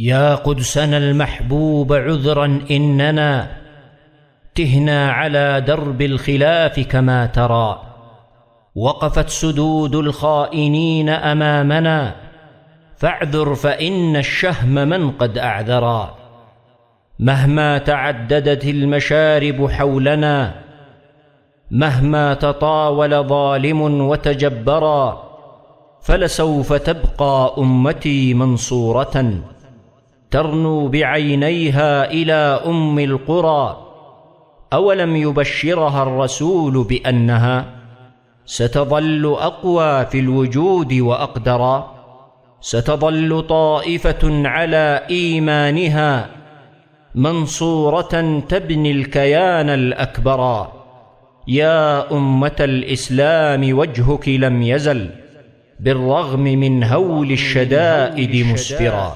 يا قدسنا المحبوب عذرا إننا تهنا على درب الخلاف كما ترى، وقفت سدود الخائنين أمامنا، فاعذر فإن الشهم من قد أعذرا. مهما تعددت المشارب حولنا، مهما تطاول ظالم وتجبرا، فلسوف تبقى أمتي منصورة ترنو بعينيها إلى أم القرى. أولم يبشرها الرسول بأنها ستظل أقوى في الوجود وأقدرا؟ ستظل طائفة على إيمانها منصورة تبني الكيان الأكبرا. يا أمة الإسلام وجهك لم يزل بالرغم من هول الشدائد مسفرا.